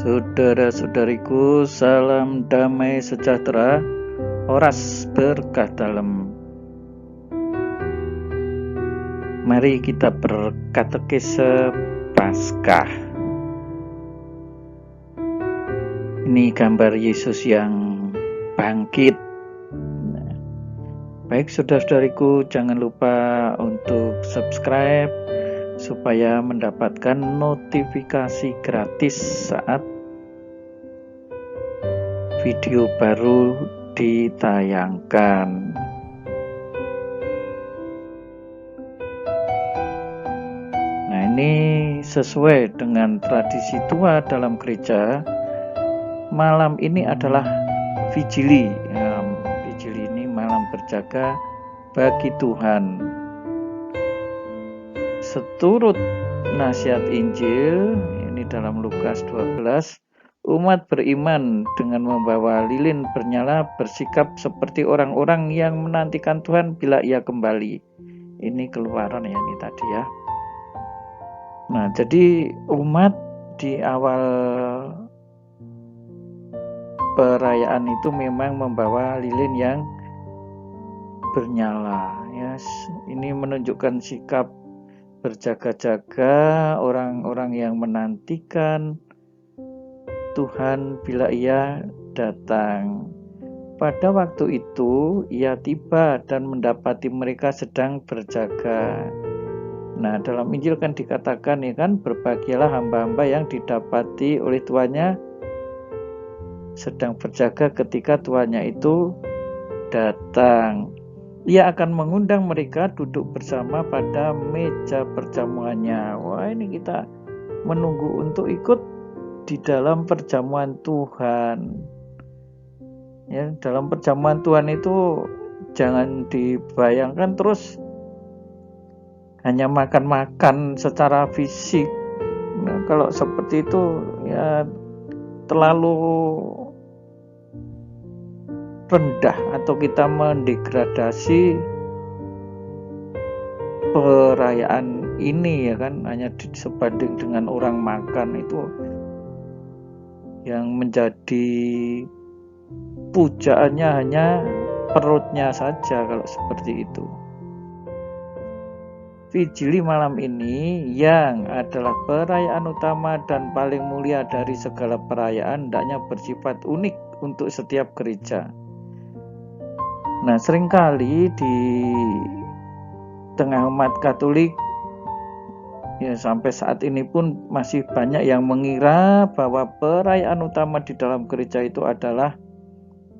Saudara-saudariku, salam damai sejahtera, oras berkah dalam. Mari kita berkatekese Paskah. Ini gambar Yesus yang bangkit. Baik saudara-saudariku, jangan lupa untuk subscribe supaya mendapatkan notifikasi gratis saat video baru ditayangkan. Nah, ini sesuai dengan tradisi tua dalam gereja. Malam ini adalah vigili. Vigili ini malam berjaga bagi Tuhan. Seturut nasihat Injil, ini dalam Lukas 12, umat beriman dengan membawa lilin bernyala bersikap seperti orang-orang yang menantikan Tuhan bila Ia kembali. Ini Keluaran ya, ini tadi ya. Nah, jadi umat di awal perayaan itu memang membawa lilin yang bernyala ya. Ini menunjukkan sikap berjaga-jaga orang-orang yang menantikan Tuhan bila Ia datang. Pada waktu itu Ia tiba dan mendapati mereka sedang berjaga. Nah, dalam Injil kan dikatakan ya kan, berbahagialah hamba-hamba yang didapati oleh tuannya sedang berjaga ketika tuannya itu datang. Ia akan mengundang mereka duduk bersama pada meja perjamuannya. Wah, ini kita menunggu untuk ikut di dalam perjamuan Tuhan. Ya, dalam perjamuan Tuhan itu jangan dibayangkan terus hanya makan-makan secara fisik. Nah, kalau seperti itu ya terlalu rendah atau kita mendegradasi perayaan ini ya kan, hanya sebanding dengan orang makan. Itu yang menjadi pujaannya hanya perutnya saja kalau seperti itu. Vigili malam ini yang adalah perayaan utama dan paling mulia dari segala perayaan hendaknya bersifat unik untuk setiap gereja. Nah, seringkali di tengah umat Katolik ya sampai saat ini pun masih banyak yang mengira bahwa perayaan utama di dalam gereja itu adalah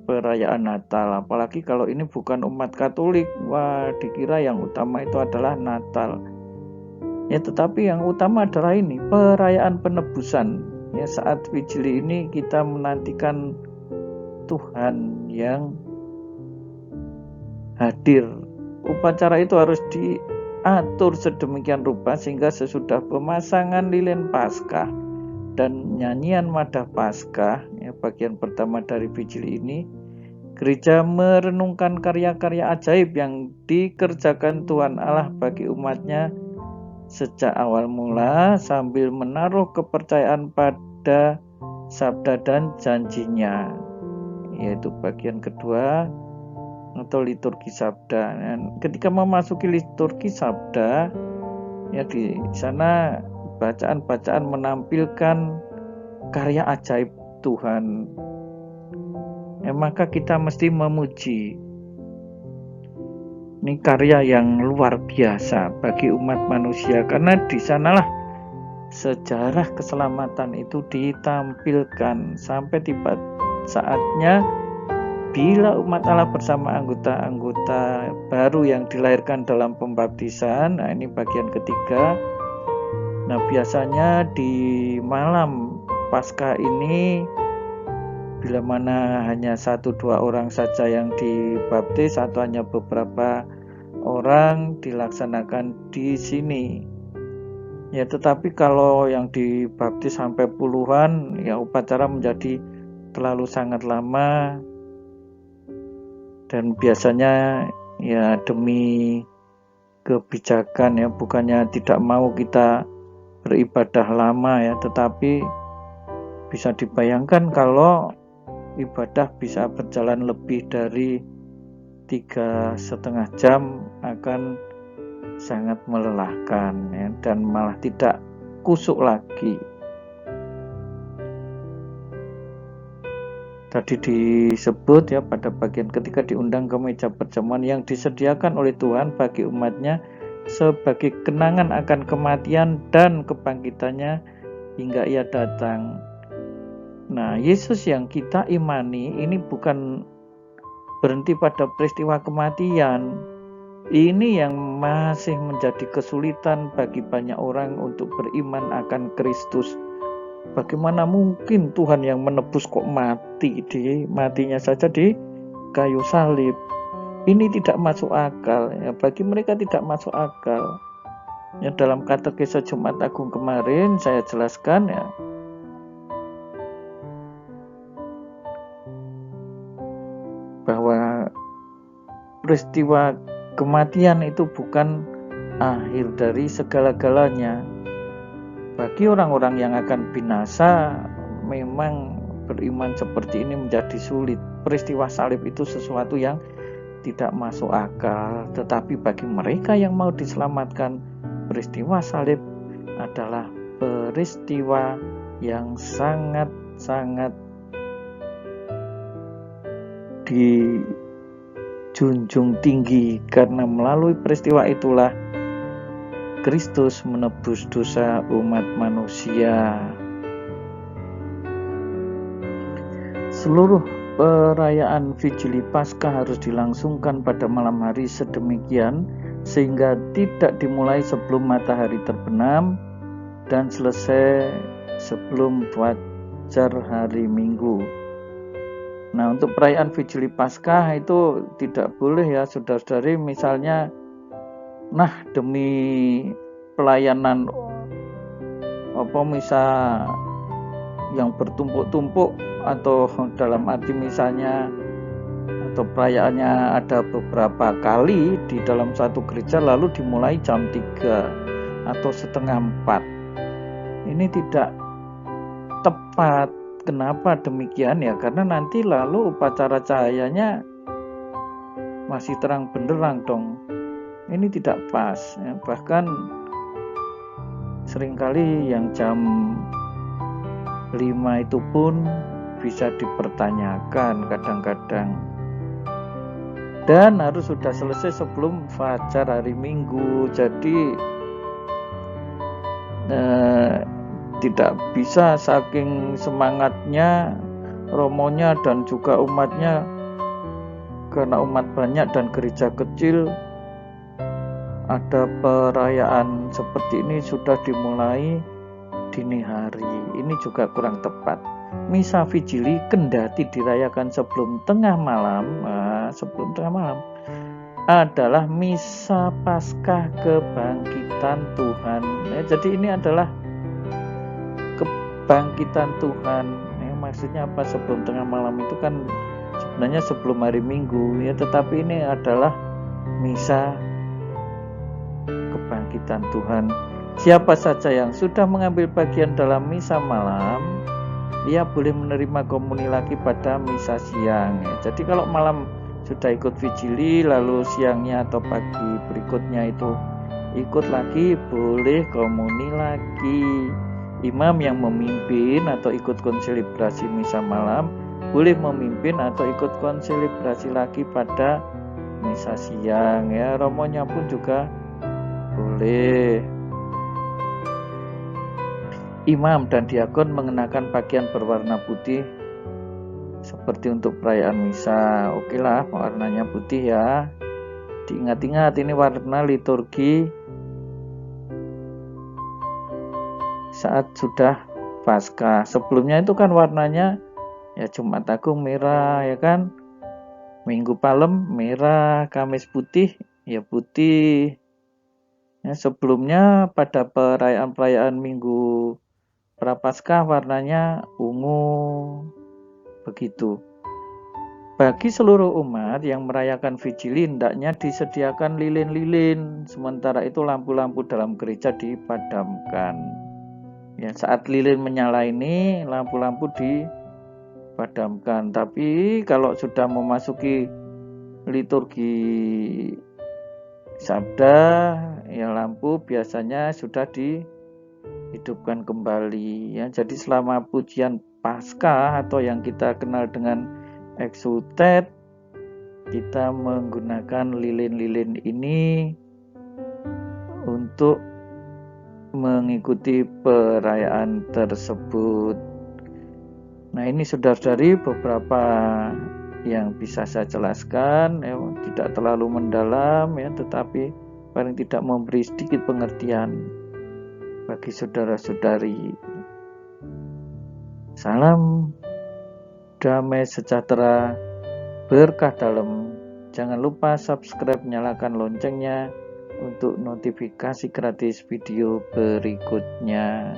perayaan Natal. Apalagi kalau ini bukan umat Katolik, wah dikira yang utama itu adalah Natal. Ya, tetapi yang utama adalah ini, perayaan penebusan. Ya, saat vigili ini kita menantikan Tuhan yang hadir. Upacara itu harus diatur sedemikian rupa sehingga sesudah pemasangan lilin Paskah dan nyanyian madah Paskah, ya, bagian pertama dari vigili ini, gereja merenungkan karya-karya ajaib yang dikerjakan Tuhan Allah bagi umatnya sejak awal mula sambil menaruh kepercayaan pada sabda dan janjinya, yaitu bagian kedua atau liturgi sabda. Dan ketika memasuki liturgi sabda, ya di sana bacaan-bacaan menampilkan karya ajaib Tuhan. Ya, maka kita mesti memuji. Ini karya yang luar biasa bagi umat manusia, karena di sanalah sejarah keselamatan itu ditampilkan sampai tiba saatnya bila umat Allah bersama anggota-anggota baru yang dilahirkan dalam pembaptisan. Nah, ini bagian ketiga. Nah, biasanya di malam Paskah ini bila mana hanya 1-2 orang saja yang dibaptis atau hanya beberapa orang dilaksanakan di sini. Ya, tetapi kalau yang dibaptis sampai puluhan, ya upacara menjadi terlalu sangat lama. Dan biasanya ya demi kebijakan ya, bukannya tidak mau kita beribadah lama ya, tetapi bisa dibayangkan kalau ibadah bisa berjalan lebih dari 3,5 jam akan sangat melelahkan ya, dan malah tidak kusuk lagi. Tadi disebut ya pada bagian ketika diundang ke meja perjamuan yang disediakan oleh Tuhan bagi umatnya sebagai kenangan akan kematian dan kebangkitannya hingga ia datang. Nah, Yesus yang kita imani ini bukan berhenti pada peristiwa kematian. Ini yang masih menjadi kesulitan bagi banyak orang untuk beriman akan Kristus. Bagaimana mungkin Tuhan yang menebus kok mati, matinya saja di kayu salib. Ini tidak masuk akal ya, bagi mereka tidak masuk akal. Ya, dalam katekese Jumat Agung kemarin saya jelaskan ya, bahwa peristiwa kematian itu bukan akhir dari segala-galanya. Bagi orang-orang yang akan binasa, memang beriman seperti ini menjadi sulit. Peristiwa salib itu sesuatu yang tidak masuk akal. Tetapi bagi mereka yang mau diselamatkan, peristiwa salib adalah peristiwa yang sangat-sangat dijunjung tinggi, karena melalui peristiwa itulah Kristus menebus dosa umat manusia. Seluruh perayaan Vigili Paskah harus dilangsungkan pada malam hari sedemikian sehingga tidak dimulai sebelum matahari terbenam dan selesai sebelum fajar hari Minggu. Nah, untuk perayaan Vigili Paskah itu tidak boleh ya saudara-saudari, misalnya demi pelayanan misa yang bertumpuk-tumpuk, atau dalam arti misalnya atau perayaannya ada beberapa kali di dalam satu gereja lalu dimulai jam 3 atau setengah 4. Ini tidak tepat. Kenapa demikian ya? Karena nanti lalu upacara cahayanya masih terang benderang dong. Ini tidak pas ya. Bahkan seringkali yang jam 5 itu pun bisa dipertanyakan kadang-kadang, dan harus sudah selesai sebelum fajar hari Minggu. Jadi tidak bisa saking semangatnya romonya dan juga umatnya, karena umat banyak dan gereja kecil, ada perayaan seperti ini sudah dimulai dini hari. Ini juga kurang tepat. Misa Vigili kendati dirayakan sebelum tengah malam adalah misa Paskah kebangkitan Tuhan ya. Jadi ini adalah kebangkitan Tuhan ya. Maksudnya apa? Sebelum tengah malam itu kan sebenarnya sebelum hari Minggu ya, tetapi ini adalah misa kebangkitan Tuhan. Siapa saja yang sudah mengambil bagian dalam misa malam, ia boleh menerima komuni lagi pada misa siang ya. Jadi kalau malam sudah ikut Vigili, lalu siangnya atau pagi berikutnya itu ikut lagi, boleh komuni lagi. Imam yang memimpin atau ikut konselebrasi misa malam boleh memimpin atau ikut konselebrasi lagi pada misa siang ya. Romonya pun juga boleh. Imam dan diakon mengenakan pakaian berwarna putih seperti untuk perayaan misa. Oke lah, warnanya putih ya. Diingat-ingat, ini warna liturgi saat sudah Paskah. Sebelumnya itu kan warnanya ya Jumat Agung merah ya kan, Minggu Palem merah, Kamis putih ya putih ya. Sebelumnya pada perayaan Minggu Prapaskah warnanya ungu. Begitu. Bagi seluruh umat yang merayakan Vigili hendaknya disediakan lilin-lilin. Sementara itu lampu-lampu dalam gereja dipadamkan. Ya, saat lilin menyala ini lampu-lampu dipadamkan. Tapi kalau sudah memasuki liturgi sabda, ya lampu biasanya sudah dihidupkan kembali. Ya, jadi selama pujian Paskah atau yang kita kenal dengan Exultet, kita menggunakan lilin-lilin ini untuk mengikuti perayaan tersebut. Nah, ini saudara-saudari beberapa yang bisa saya jelaskan, ya, tidak terlalu mendalam ya, tetapi paling tidak memberi sedikit pengertian bagi saudara-saudari. Salam damai sejahtera, berkah dalam. Jangan lupa subscribe, nyalakan loncengnya untuk notifikasi gratis video berikutnya.